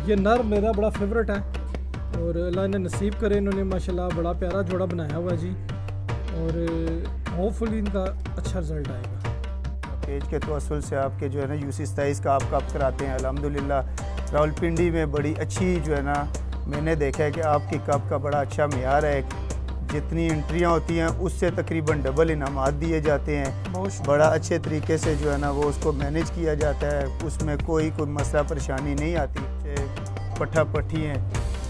ये नर मेरा बड़ा फेवरेट है और अल्लाह ने नसीब करे, इन्होंने माशाल्लाह बड़ा प्यारा जोड़ा बनाया हुआ है जी और होपफुली इनका अच्छा रिज़ल्ट आएगा। पेज के तवस्सुल से आपके जो है ना UC 27 का आप कब कराते हैं अल्हम्दुलिल्लाह। रावलपिंडी में बड़ी अच्छी जो है ना मैंने देखा है कि आपकी कप का बड़ा अच्छा मियार है। जितनी एंट्रियाँ होती हैं उससे तकरीबन डबल इनामात दिए जाते हैं। बड़ा अच्छे तरीके से जो है ना वो उसको मैनेज किया जाता है, उसमें कोई मसला परेशानी नहीं आती। पट्ठा पट्टी हैं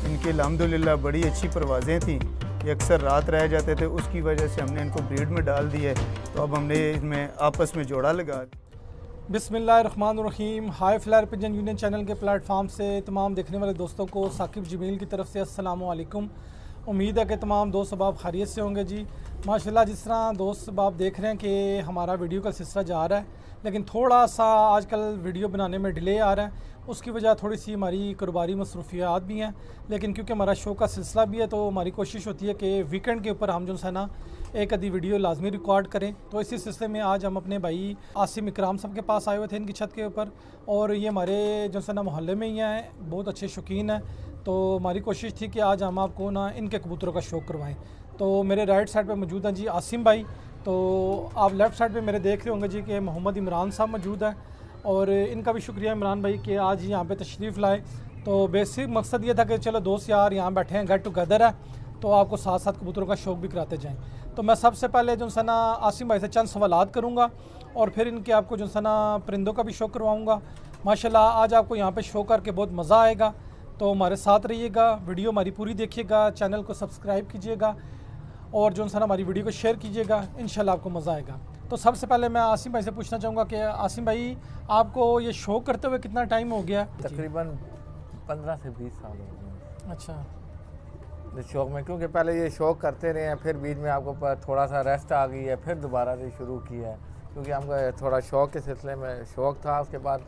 इनकी अल्हम्दुलिल्लाह बड़ी अच्छी परवाज़ें थीं, ये अक्सर रात रह जाते थे, उसकी वजह से हमने इनको ब्रीड में डाल दिया है। तो अब हमने इसमें आपस में जोड़ा लगा। बिस्मिल्लाहिर्रहमानिर्रहीम। High flyer pigeon union channel के प्लेटफॉर्म से तमाम देखने वाले दोस्तों को साकिब जमील की तरफ से अस्सलामु अलैकुम। उम्मीद है कि तमाम दोस्त अहबाब खैरियत से होंगे जी। माशाल्लाह जिस तरह दोस्त अहबाब देख रहे हैं कि हमारा वीडियो का सिलसिला जा रहा है, लेकिन थोड़ा सा आजकल वीडियो बनाने में डिले आ रहा है। उसकी वजह थोड़ी सी हमारी कारोबारी मसरूफियात भी हैं, लेकिन क्योंकि हमारा शो का सिलसिला भी है तो हमारी कोशिश होती है कि वीकेंड के ऊपर हम जो है ना एक आधी वीडियो लाजमी रिकॉर्ड करें। तो इसी सिलसिले में आज हम अपने भाई आसिम इकराम साहब के पास आए हुए थे इनकी छत के ऊपर, और ये हमारे जो है ना मोहल्ले में ही हैं, बहुत अच्छे शौकीन हैं। तो हमारी कोशिश थी कि आज हम आपको ना इनके कबूतरों का शौक़ करवाएं। तो मेरे राइट साइड पे मौजूद हैं जी आसिम भाई, तो आप लेफ़्ट साइड पे मेरे देख रहे होंगे जी कि मोहम्मद इमरान साहब मौजूद है, और इनका भी शुक्रिया इमरान भाई कि आज यहाँ पे तशरीफ़ लाए। तो बेसिक मकसद ये था कि चलो दोस्त यार यहाँ बैठे हैं, गेट टुगेदर है, तो आपको साथ साथ कबूतरों का शौक़ भी कराते जाएँ। तो मैं सबसे पहले जो है ना आसिम भाई से चंद सवालात करूँगा और फिर इनके आपको जो है ना परिंदों का भी शौक़ करवाऊँगा। माशाल्लाह आज आपको यहाँ पे शो करके बहुत मज़ा आएगा, तो हमारे साथ रहिएगा, वीडियो हमारी पूरी देखिएगा, चैनल को सब्सक्राइब कीजिएगा और जो है ना हमारी वीडियो को शेयर कीजिएगा, इंशाल्लाह आपको मज़ा आएगा। तो सबसे पहले मैं आसिम भाई से पूछना चाहूँगा कि आसिम भाई आपको ये शौक़ करते हुए कितना टाइम हो गया? तकरीबन 15 से 20 साल हो गए। अच्छा, इस शौक़ में, क्योंकि पहले ये शौक़ करते रहे हैं, फिर बीच में आपको थोड़ा सा रेस्ट आ गई है, फिर दोबारा से शुरू किया है, क्योंकि हमको थोड़ा शौक़ के सिलसिले में शौक़ था। उसके बाद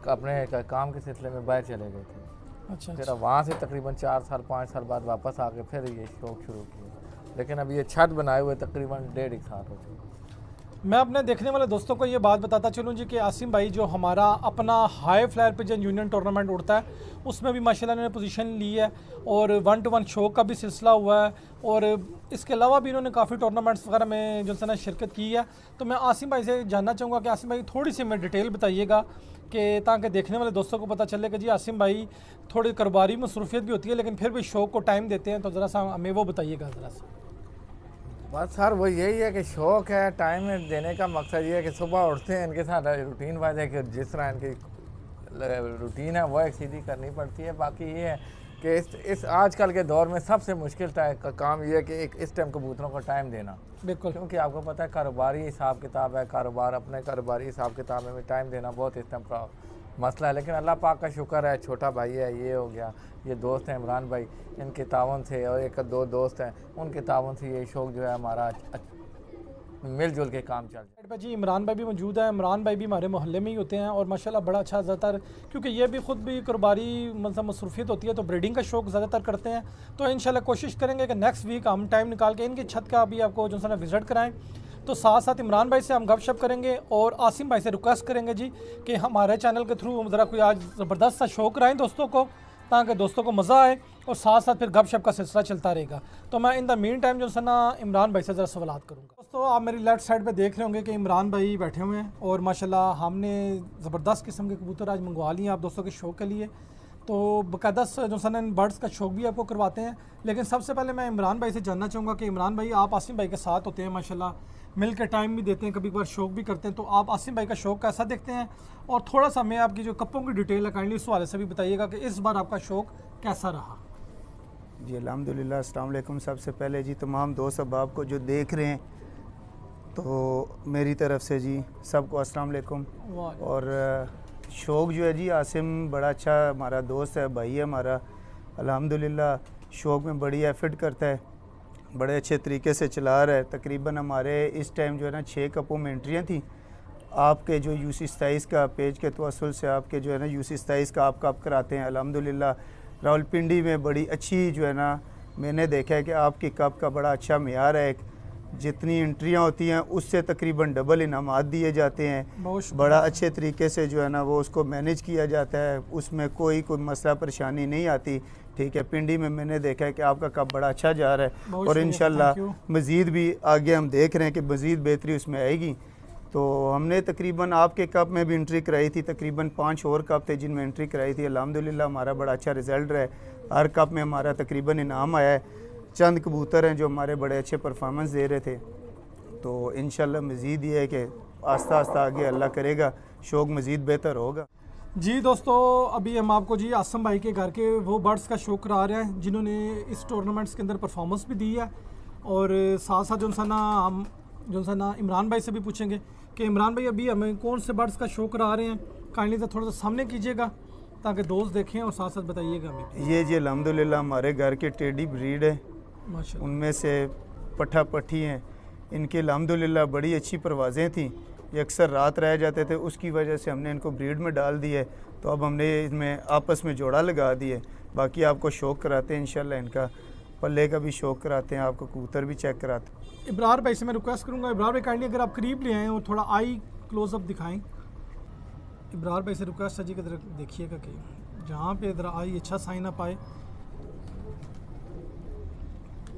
अपने काम के सिलसिले में बाहर चले गए थे। अच्छा, फिर वहाँ से तकरीबन 4 साल 5 साल बाद वापस आके फिर ये शौक़ शुरू किया। लेकिन अब ये छत बनाए हुए तकरीबन 1.5 साल हो चुके। मैं अपने देखने वाले दोस्तों को ये बात बताता चलूँ जी कि आसिम भाई जो हमारा अपना high flyer pigeon union tournament उड़ता है उसमें भी माशाल्लाह इन्होंने पोजीशन ली है, और 1-to-1 शो का भी सिलसिला हुआ है, और इसके अलावा भी इन्होंने काफ़ी टूर्नामेंट्स वगैरह में जो है ना शिरकत की है। तो मैं आसिम भाई से जानना चाहूँगा कि आसिम भाई थोड़ी सी हमें डिटेल बताइएगा कि ताकि देखने वाले दोस्तों को पता चले कि जी आसिम भाई थोड़ी कारोबारी मसरूफियत भी होती है लेकिन फिर भी शो को टाइम देते हैं, तो ज़रा सा हमें वो बताइएगा ज़रा सा। बस सर वो यही है कि शौक़ है, टाइम देने का मकसद ये है कि सुबह उठते हैं, इनके साथ रूटीन वाइज है कि जिस तरह इनकी रूटीन है वो एक सीधी करनी पड़ती है। बाकी ये है कि इस आजकल के दौर में सबसे मुश्किल का काम ये है कि एक इस टाइम कबूतरों को टाइम देना। बिल्कुल, क्योंकि आपको पता है कारोबारी हिसाब किताब है, अपने कारोबारी हिसाब किताब में टाइम देना बहुत इस टाइम मसला है। लेकिन अल्लाह पाक का शुक्र है, छोटा भाई है, ये हो गया, ये दोस्त हैं इमरान भाई, इनके तावन से, और एक दो दोस्त हैं उनके तावन से ये शौक़ जो है हमारा मिलजुल के काम चल रहा है। जी इमरान भाई भी मौजूद है। इमरान भाई भी हमारे मोहल्ले में ही होते हैं और माशाल्लाह बड़ा अच्छा ज़्यादातर, क्योंकि ये भी ख़ुद भी कारोबारी मतलब मसरूफियत होती है तो ब्रीडिंग का शौक़ ज़्यादातर करते हैं। तो इंशाल्लाह कोशिश करेंगे कि नेक्स्ट वीक हम टाइम निकाल के इनकी छत का भी आपको जो है ना विज़िट कराएँ। तो साथ साथ इमरान भाई से हम गपशप करेंगे और आसिम भाई से रिक्वेस्ट करेंगे जी कि हमारे चैनल के थ्रू ज़रा कोई आज ज़बरदस्त सा शो कराएँ दोस्तों को, ताकि दोस्तों को मज़ा आए और साथ साथ फिर गपशप का सिलसिला चलता रहेगा। तो मैं इन द मीन टाइम जो है ना इमरान भाई से ज़रा सवालात करूँगा। दोस्तों आप मेरी लेफ्ट साइड पे देख रहे होंगे कि इमरान भाई बैठे हुए हैं और माशाल्लाह हमने ज़बरदस्त किस्म के कबूतर आज मंगवा लिए हैं आप दोस्तों के शौक़ के लिए। तो बाकायदा जो है इन बर्ड्स का शौक़ भी आपको करवाते हैं। लेकिन सबसे पहले मैं इमरान भाई से जानना चाहूँगा कि इमरान भाई आप आसिम भाई के साथ होते हैं, माशाल्लाह मिल के टाइम भी देते हैं, कभी कभार शौक़ भी करते हैं, तो आप आसिम भाई का शौक़ कैसा देखते हैं? और थोड़ा सा मैं आपकी जो कप्पों की डिटेल है काइंडली उस वाले से भी बताइएगा कि इस बार आपका शौक़ कैसा रहा? जी अल्हम्दुलिल्लाह, अस्सलाम वालेकुम। सबसे पहले जी तमाम दोस्त अहबाब को जो देख रहे हैं तो मेरी तरफ से जी सबको अस्सलाम वालेकुम। और शौक़ जो है जी आसिम बड़ा अच्छा हमारा दोस्त है, भाई है हमारा, अल्हम्दुलिल्लाह शौक़ में बड़ी एफर्ट करता है, बड़े अच्छे तरीके से चला रहा है। तकरीबन हमारे इस टाइम जो है ना 6 कपों में एंट्रियाँ थी। आपके जो UC 27 का पेज के तवस्सुल से आपके जो है ना UC 27 का आप कप कराते हैं अल्हम्दुलिल्लाह। रावलपिंडी में बड़ी अच्छी जो है ना मैंने देखा है कि आपकी कप का बड़ा अच्छा मियार है। जितनी एंट्रियां होती हैं उससे तकरीबन डबल इनामात दिए जाते हैं। बड़ा अच्छे तरीके से जो है ना वो उसको मैनेज किया जाता है, उसमें कोई मसला परेशानी नहीं आती। ठीक है, पिंडी में मैंने देखा है कि आपका कप बड़ा अच्छा जा रहा है और इंशाल्लाह मज़ीद भी आगे हम देख रहे हैं कि मज़ीद बेहतरी उसमें आएगी। तो हमने तकरीबन आपके कप में भी एंट्री कराई थी, तकरीबन 5 और कप थे जिनमें एंट्री कराई थी। अल्हम्दुलिल्लाह हमारा बड़ा अच्छा रिज़ल्ट रहा है, हर कप में हमारा तकरीबन इनाम आया है। चंद कबूतर हैं जो हमारे बड़े अच्छे परफॉर्मेंस दे रहे थे। तो इंशाल्लाह मज़ीद ये है कि आस्ता आस्ता आगे अल्लाह करेगा शौक़ मज़ीद बेहतर होगा। जी दोस्तों, अभी हम आपको जी आसम भाई के घर के वो बर्ड्स का शौक करा रहे हैं जिन्होंने इस टूर्नामेंट्स के अंदर परफॉर्मेंस भी दी है। और साथ साथ जो ना इमरान भाई से भी पूछेंगे कि इमरान भाई अभी हमें कौन से बर्ड्स का शौक करा रहे हैं, काइंडली थोड़ा सा सामने कीजिएगा ताकि दोस्त देखें और साथ साथ बताइएगा हमें। ये जी अल्हम्दुलिल्लाह हमारे घर के टेडी ब्रीड है, माशाल्लाह। उनमें से पट्ठा पट्ठी हैं। इनकी अल्हम्दुलिल्लाह बड़ी अच्छी परवाज़ें थीं, ये अक्सर रात रह जाते थे, उसकी वजह से हमने इनको ब्रीड में डाल दिए। तो अब हमने इसमें आपस में जोड़ा लगा दिए। बाकी आपको शौक़ कराते हैं इंशाल्लाह, इनका पल्ले का भी शौक़ कराते हैं, आपको कबूतर भी चेक कराते हैं। इब्रार भाई से मैं रिक्वेस्ट करूँगा, इब्रार भाई काइंडली अगर आप करीब ले आएँ और थोड़ा आई क्लोज़अप दिखाएँ। इब्रार भाई से रिक्वेस्ट है जी कि देखिएगा कि जहाँ पे इधर आई अच्छा साइन अप आए।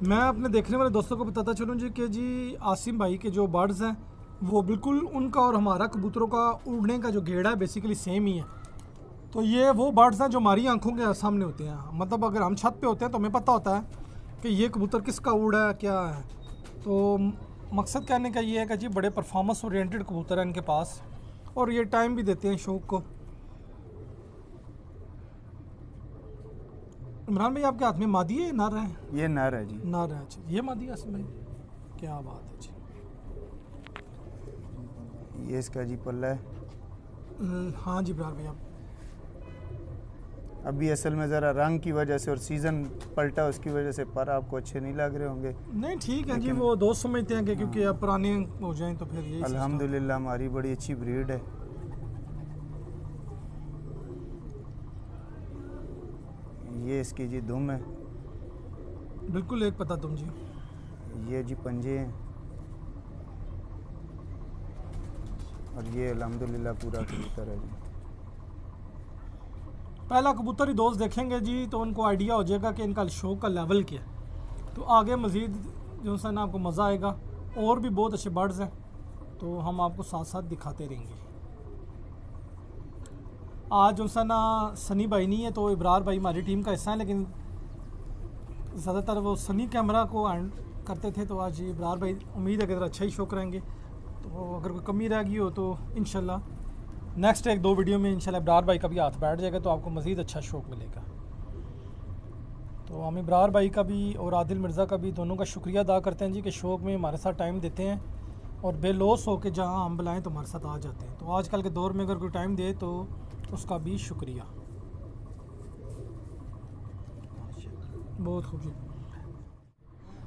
मैं अपने देखने वाले दोस्तों को बताता चलूँ जी कि जी आसिम भाई के जो बर्ड्स हैं वो बिल्कुल उनका और हमारा कबूतरों का उड़ने का जो गेड़ा है बेसिकली सेम ही है। तो ये वो बर्ड्स हैं जो हमारी आंखों के सामने होते हैं। मतलब अगर हम छत पे होते हैं तो हमें पता होता है कि ये कबूतर किसका उड़ा है क्या है। तो मकसद कहने का ये है कि जी बड़े परफॉर्मेंस ओरिएंटेड कबूतर हैं इनके पास और ये टाइम भी देते हैं शौक़ को। इमरान भाई आपके हाथ में मादी है नर है? ये नर है जी। नर है, अच्छा। ये मादी आसिम भाई, क्या बात है जी। ये इसका जी पल्ला है। हाँ जी इमरान भाई, आप अभी असल में ज़रा रंग की वजह से और सीज़न पलटा उसकी वजह से पर आपको अच्छे नहीं लग रहे होंगे। नहीं ठीक है जी, वो दोस्त समझते हैं कि क्योंकि अब पुराने हो जाएं तो फिर ये अल्हम्दुलिल्लाह हमारी बड़ी अच्छी ब्रीड है। ये इसकी जी दुम है, बिल्कुल एक पता तुम जी। ये जी पंजे हैं और ये अल्हम्दुलिल्लाह पूरा कबूतर है जी। पहला कबूतर ही दोस्त देखेंगे जी तो उनको आइडिया हो जाएगा कि इनका शौक़ का लेवल क्या है। तो आगे मज़ीद जो सा ना आपको मज़ा आएगा। और भी बहुत अच्छे बर्ड्स हैं तो हम आपको साथ साथ दिखाते रहेंगे। आज जो सा ना सनी भाई नहीं है तो इब्रार भाई हमारी टीम का हिस्सा है, लेकिन ज़्यादातर वो सनी कैमरा को एंड करते थे। तो आज इब्रार भाई उम्मीद है कि अच्छा ही शो करेंगे। तो अगर कोई कमी रह गई हो तो इंशाल्लाह नेक्स्ट 1-2 वीडियो में इंशाल्लाह इब्रार भाई का भी हाथ बैठ जाएगा तो आपको मज़ीद अच्छा शौक़ मिलेगा। तो हम इब्रार भाई का भी और आदिल मिर्ज़ा का भी दोनों का शुक्रिया अदा करते हैं जी कि शौक़ में हमारे साथ टाइम देते हैं और बेलौस हो के जहाँ हम बुलाएँ तो हमारे साथ आ जाते हैं। तो आजकल के दौर में अगर कोई टाइम दे तो उसका भी शुक्रिया। बहुत खूबसूरत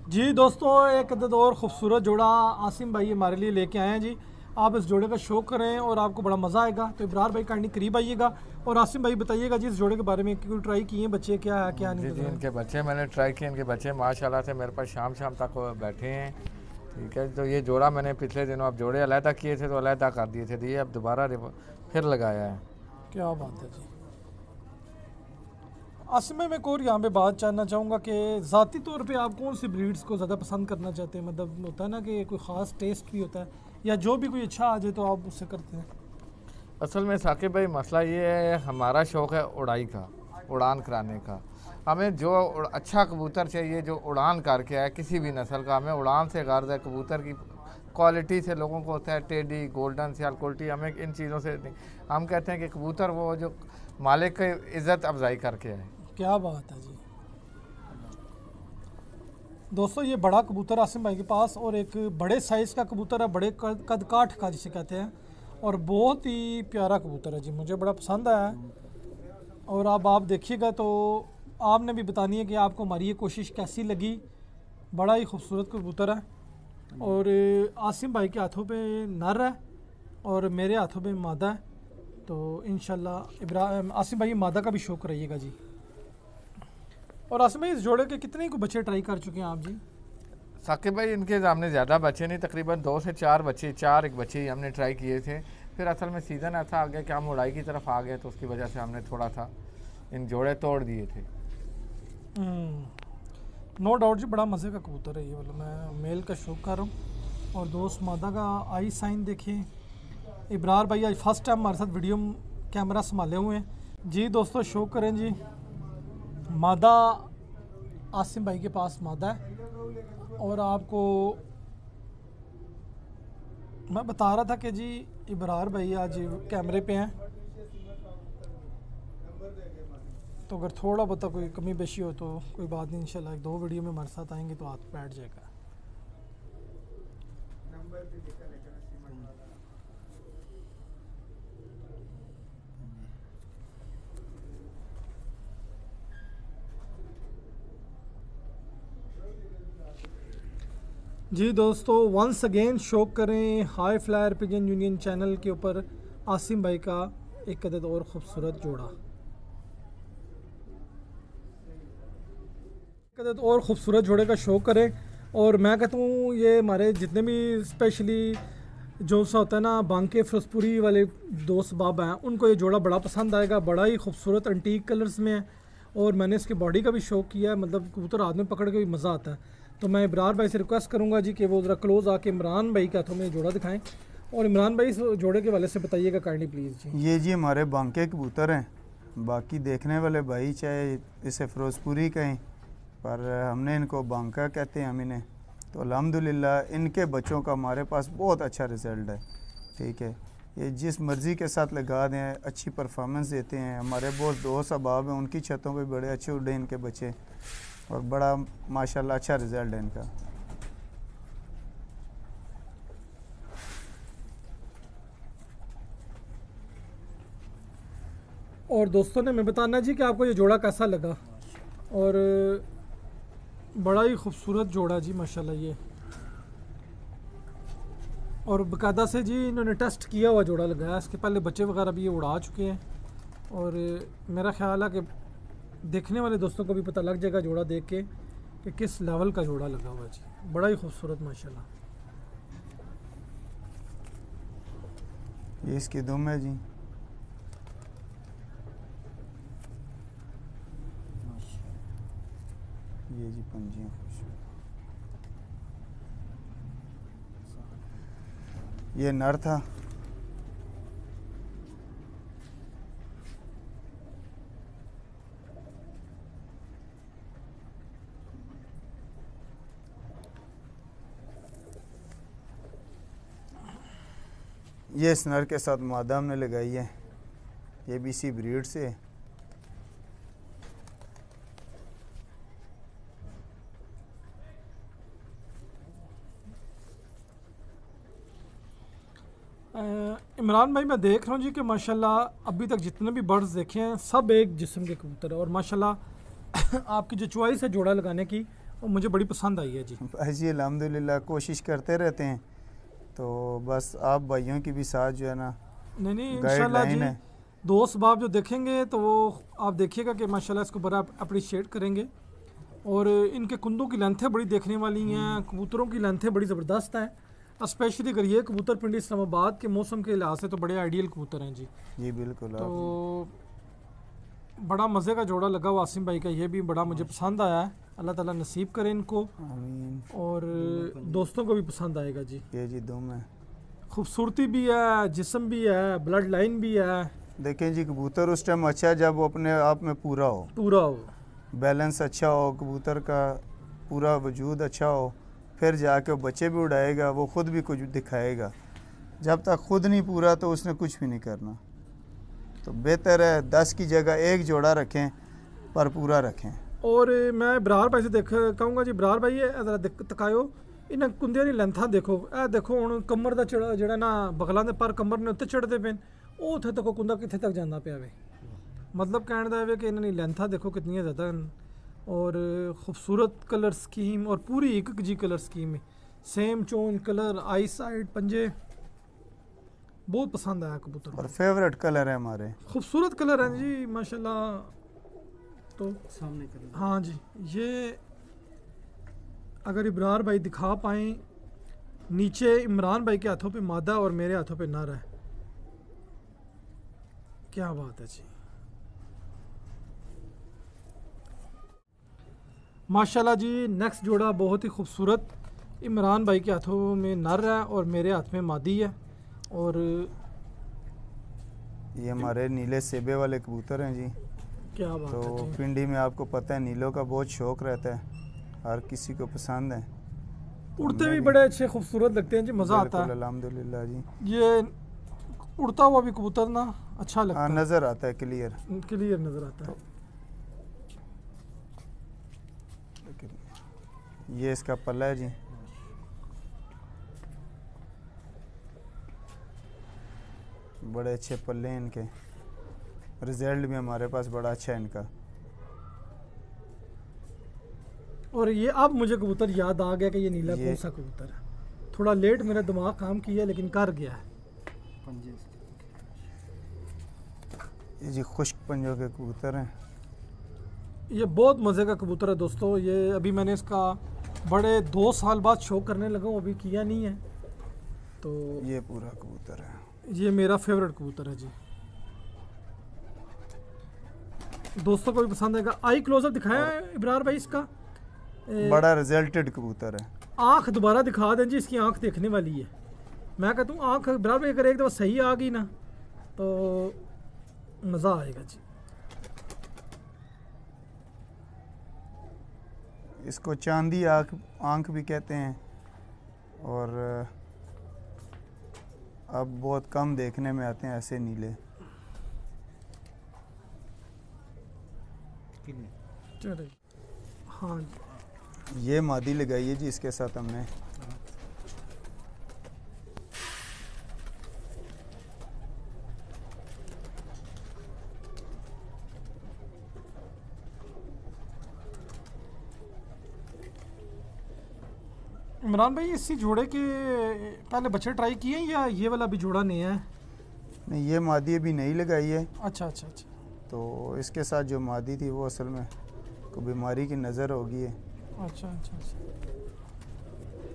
जी दोस्तों, एक और ख़ूबसूरत जोड़ा आसिम भाई हमारे लिए लेके आए हैं जी। आप इस जोड़े का शौक़ करें और आपको बड़ा मज़ा आएगा। तो इब्रार भाई काइंडली करीब आइएगा और आसिम भाई बताइएगा जी इस जोड़े के बारे में, क्योंकि ट्राई किए बच्चे क्या है क्या नहीं। जी इनके बच्चे मैंने ट्राई किए, इनके बच्चे माशाल्लाह से मेरे पास शाम तक बैठे हैं। ठीक है, तो ये जोड़ा मैंने पिछले दिनों अब जोड़े अलहदा किए थे तो अलहदा कर दिए थे, तो ये अब दोबारा फिर लगाया है। क्या बात है जी। आसिम भाई मैं एक और यहाँ पे बात जानना चाहूँगा कि ज़ाती तौर पे आप कौन सी ब्रीड्स को ज़्यादा पसंद करना चाहते हैं? मतलब होता है ना कि कोई ख़ास टेस्ट भी होता है या जो भी कोई अच्छा आ जाए तो आप उससे करते हैं। असल में साकिब भाई मसला ये है, हमारा शौक़ है उड़ाई का, उड़ान कराने का। हमें जो अच्छा कबूतर चाहिए जो उड़ान करके आए किसी भी नस्ल का, हमें उड़ान से गर्ज है। कबूतर की क्वालिटी से लोगों को होता है टेडी, गोल्डन, सियाल क्वालिटी, हमें इन चीज़ों से नहीं। हम कहते हैं कि कबूतर वो जो मालिक की इज़्ज़त अफजाई करके आए। क्या बात है जी। दोस्तों ये बड़ा कबूतर आसिम भाई के पास और एक बड़े साइज़ का कबूतर है, बड़े कद काठ का जिसे कहते हैं, और बहुत ही प्यारा कबूतर है जी, मुझे बड़ा पसंद आया। और अब आप देखिएगा तो आपने भी बतानी है कि आपको हमारी ये कोशिश कैसी लगी। बड़ा ही खूबसूरत कबूतर है और आसिम भाई के हाथों पे नर है और मेरे हाथों पे मादा है। तो इंशाल्लाह आसिम भाई मादा का भी शौक़ रहिएगा जी। और आसिम भाई इस जोड़े के कितने को बच्चे ट्राई कर चुके हैं आप जी? साकिब भाई इनके सामने ज़्यादा बच्चे नहीं, तकरीबन 2 से 4 बच्चे, 4 एक बच्चे ही हमने ट्राई किए थे। फिर असल में सीज़न ऐसा आ गया कि हम उड़ाई की तरफ आ गए, तो उसकी वजह से हमने थोड़ा सा इन जोड़े तोड़ दिए थे। नो डाउट जी, बड़ा मज़े का कबूतर है ये वाला। मैं मेल का शौक कर रहा हूँ। और दोस्त मादा का आई साइन देखें। इब्रार भाई आज फर्स्ट टाइम हमारे साथ वीडियो कैमरा संभाले हुए हैं जी। दोस्तों शौक करें जी, मादा आसिम भाई के पास मादा है। और आपको मैं बता रहा था कि जी इब्रार भाई आज कैमरे पे हैं, तो अगर थोड़ा बहुत कोई कमी बेशी हो तो कोई बात नहीं, इंशाल्लाह 2 वीडियो में हमारे साथ आएंगे तो हाथ बैठ जाएगा। जी दोस्तों वंस अगेन शौक करें high flyer pigeon union channel के ऊपर आसिम भाई का एक अदद और ख़ूबसूरत जोड़ा, एक अदद और ख़ूबसूरत जोड़े का शौक करें। और मैं कहता हूँ ये हमारे जितने भी स्पेशली जो सा होता है ना बांके फिरोजपुरी वाले दोस्त बाब हैं, उनको ये जोड़ा बड़ा पसंद आएगा। बड़ा ही खूबसूरत एंटीक कलर्स में है और मैंने इसकी बॉडी का भी शौक किया है, मतलब कबूतर हाथ में पकड़ के भी मज़ा आता है। तो मैं इब्रार भाई से रिक्वेस्ट करूंगा जी कि वो ज़रा क्लोज़ आके इमरान भाई के हाथों में जोड़ा दिखाएं। और इमरान भाई इस जोड़े के वाले से बताइएगा काइंडली प्लीज़ जी। ये जी हमारे बांके कबूतर हैं, बाकी देखने वाले भाई चाहे इसे फिरोजपुरी कहें, पर हमने इनको बांका कहते हैं हम इन्हें। तो अल्हम्दुलिल्लाह इनके बच्चों का हमारे पास बहुत अच्छा रिज़ल्ट है। ठीक है, ये जिस मर्ज़ी के साथ लगा दें अच्छी परफॉर्मेंस देते हैं। हमारे बहुत दोस्त अहबाब हैं, उनकी छतों पे बड़े अच्छे उड़े इनके बच्चे और बड़ा माशाल्लाह अच्छा रिज़ल्ट है इनका। और दोस्तों ने मैं बताना जी कि आपको ये जोड़ा कैसा लगा। और बड़ा ही खूबसूरत जोड़ा जी माशाल्लाह ये, और बाकायदा से जी इन्होंने टेस्ट किया हुआ जोड़ा लगाया। इसके पहले बच्चे वगैरह भी ये उड़ा चुके हैं और मेरा ख्याल है कि देखने वाले दोस्तों को भी पता लग जाएगा जोड़ा देख के कि किस लेवल का जोड़ा लगा हुआ है जी। बड़ा ही खूबसूरत माशाल्लाह। ये इसकी दुम है जी। ये जी पंजियाँ ये नर था। ये इस नर के साथ मादा हमने लगाई है, ये भी इसी ब्रीड से है। इमरान भाई मैं देख रहा हूँ जी कि माशाल्लाह अभी तक जितने भी बर्ड्स देखे हैं सब एक जिस्म के कबूतर है। और माशाल्लाह आपकी जो चॉइस है जोड़ा लगाने की वो मुझे बड़ी पसंद आई है जी। भाई जी अल्हम्दुलिल्लाह कोशिश करते रहते हैं, तो बस आप भाइयों की भी साथ जो है ना नहीं इंशाल्लाह जी दोस्त बाब जो देखेंगे तो वो आप देखिएगा कि माशाल्लाह इसको बड़ा अप्रिशिएट करेंगे। और इनके कुंदों की लेंथें बड़ी देखने वाली हैं, कबूतरों की लेंथें बड़ी ज़बरदस्त हैं। स्पेशली अगर ये कबूतर पिंडी इस्लामाबाद के मौसम के लिहाज से तो बड़े आइडियल कबूतर हैं जी। जी बिल्कुल। तो बड़ा मज़े का जोड़ा लगा हुआ आसिम भाई का, ये भी बड़ा मुझे पसंद आया है। अल्लाह ताला नसीब करे इनको आमीन। और दोस्तों को भी पसंद आएगा जी। ये जी दुम है, खूबसूरती भी है, जिस्म भी है, ब्लड लाइन भी है। देखें जी कबूतर उस टाइम अच्छा है जब वो अपने आप में पूरा हो, बैलेंस अच्छा हो, कबूतर का पूरा वजूद अच्छा हो, फिर जाके वो बच्चे भी उड़ाएगा, वो ख़ुद भी कुछ दिखाएगा। जब तक खुद नहीं पूरा तो उसने कुछ भी नहीं करना। तो बेहतर है 10 की जगह 1 जोड़ा रखें पर पूरा रखें। और मैं इब्रार भाई से कहूँगा जी, इब्रार भाई जरा तकायो इन्हें कुंदियां दी लेंथां देखो। ए देखो हुण कमर दा चढ़ा जेड़ा ना बगलां दे पर कमर ने उत्ते चढ़दे पे ਉਹ ਉੱਥੇ ਤੱਕ ਕੁੰਦਾ ਕਿੱਥੇ ਤੱਕ ਜਾਂਦਾ ਪਿਆ ਵੇ। मतलब कहने ਦਾ है कि इन्होंने लेंथा देखो कितनी ज़्यादा और ख़ूबसूरत कलर स्कीम और पूरी एक जी कलर स्कीम है, सेम चोन कलर, आई साइड, पंजे, बहुत पसंद आया कबूतर और फेवरेट कलर है हमारे, खूबसूरत कलर है जी माशाल्लाह। तो सामने कलर हाँ जी, ये अगर इब्रार भाई दिखा पाएँ, नीचे इमरान भाई के हाथों पे मादा और मेरे हाथों पे नर है। क्या बात है जी, माशाल्लाह जी। नेक्स्ट जोड़ा बहुत ही खूबसूरत, इमरान भाई के हाथों में नर है और मेरे हाथ में मादी है। और ये हमारे नीले सेबे वाले कबूतर हैं जी। क्या बात तो है जी। पिंडी में आपको पता है नीलों का बहुत शौक़ रहता है, हर किसी को पसंद है। उड़ते भी बड़े अच्छे खूबसूरत लगते हैं जी, मज़ा आता है। अल्हम्दुलिल्लाह जी। ये उड़ता हुआ भी कबूतर ना अच्छा लगता हाँ, है, नज़र आता है, क्लियर नज़र आता है। ये इसका पल्ला है जी। बड़े अच्छे पल्ले हैं इनके, रिजल्ट भी हमारे पास बड़ा अच्छा है इनका। और ये अब मुझे कबूतर याद आ गया कि ये नीला कौन सा कबूतर है। थोड़ा लेट मेरा दिमाग काम किया लेकिन कर गया है। ये जी खुश्क पंजों के कबूतर हैं। ये बहुत मज़े का कबूतर है दोस्तों। ये अभी मैंने इसका बड़े 2 साल बाद शो करने लगा हूँ, अभी किया नहीं है। तो ये पूरा कबूतर है, ये मेरा फेवरेट कबूतर है जी। दोस्तों को भी पसंद आएगा। आई क्लोजअप दिखाया है इब्रार भाई इसका, बड़ा रिजल्टेड कबूतर है। आँख दोबारा दिखा दें जी, इसकी आँख देखने वाली है। मैं कहता हूँ आँख इब्रार भाई अगर एक दफ़ा सही आ गई ना तो मज़ा आएगा जी। इसको चांदी आँख भी कहते हैं, और अब बहुत कम देखने में आते हैं ऐसे नीले। हाँ, ये मादी लगाई है जी इसके साथ हमने। इमरान भाई इसी जोड़े के पहले बच्चे ट्राई किए हैं या ये वाला भी जोड़ा नया है? नहीं, ये मादी अभी नहीं लगाई है। अच्छा अच्छा अच्छा। तो इसके साथ जो मादी थी वो असल में कोई बीमारी की नज़र होगी है। अच्छा अच्छा अच्छा।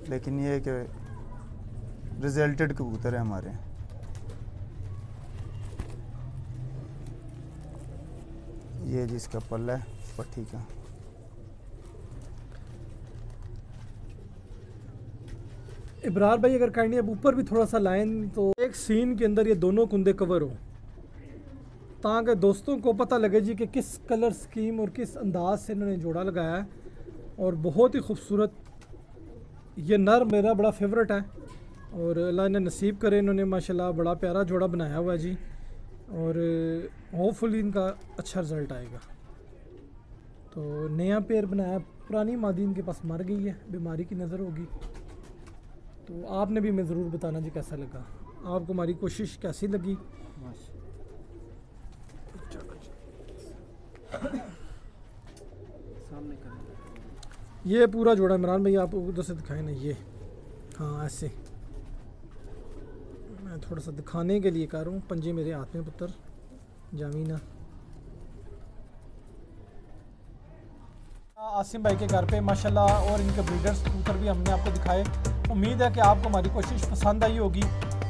लेकिन ये कि रिजल्टेड कबूतर है हमारे। ये जिसका पल्ला है पट्टी का। इब्रार भाई अगर काइंडली अब ऊपर भी थोड़ा सा लाइन, तो एक सीन के अंदर ये दोनों कुंदे कवर हो, ताकि दोस्तों को पता लगे जी कि किस कलर स्कीम और किस अंदाज से इन्होंने जोड़ा लगाया है। और बहुत ही खूबसूरत ये नर मेरा बड़ा फेवरेट है, और अल्लाह ने नसीब करे इन्होंने माशाल्लाह बड़ा प्यारा जोड़ा बनाया हुआ है जी। और होपफुली इनका अच्छा रिज़ल्ट आएगा। तो नया पेयर बनाया, पुरानी मादी इनके पास मर गई है, बीमारी की नज़र होगी। तो आपने भी मैं ज़रूर बताना जी कैसा लगा, आपको हमारी कोशिश कैसी लगी। ये पूरा जोड़ा इमरान भाई आप उधर से दिखाएं ना, ये हाँ ऐसे मैं थोड़ा सा दिखाने के लिए कर रहा हूँ। पंजे मेरे हाथ में पुत्र जामीना। आसिम भाई के घर पे माशाल्लाह और इनके ब्रीडर्स कबूतर भी हमने आपको दिखाए। उम्मीद है कि आपको हमारी कोशिश पसंद आई होगी।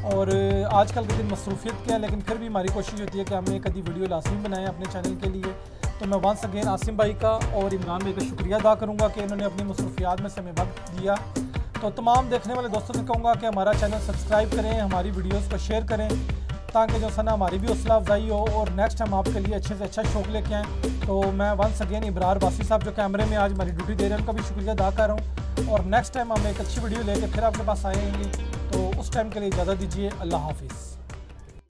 और आजकल के दिन मसरूफियत क्या है, लेकिन फिर भी हमारी कोशिश होती है कि हम एक आधी वीडियो लाजमी बनाएं अपने चैनल के लिए। तो मैं वंस अगेन आसिम भाई का और इमरान भाई का शुक्रिया अदा करूँगा कि इन्होंने अपनी मसरूफियात में से हमें वक्त दिया। तो तमाम देखने वाले दोस्तों से कहूँगा कि हमारा चैनल सब्सक्राइब करें, हमारी वीडियोज़ को शेयर करें, ताकि जो सना हमारी भी हौसला अफजाई हो और नेक्स्ट हम आपके लिए अच्छे से अच्छा शौक लेके आएँ। तो मैं वंस अगेन इब्रार बासी साहब जो कैमरे में आज हमारी ड्यूटी दे रहे हैं उनका भी शुक्रिया अदा कर रहा हूँ। और नेक्स्ट टाइम हम एक अच्छी वीडियो लेके फिर आपके पास आएंगे। तो उस टाइम के लिए इजाज़त दीजिए। अल्लाह हाफिज़।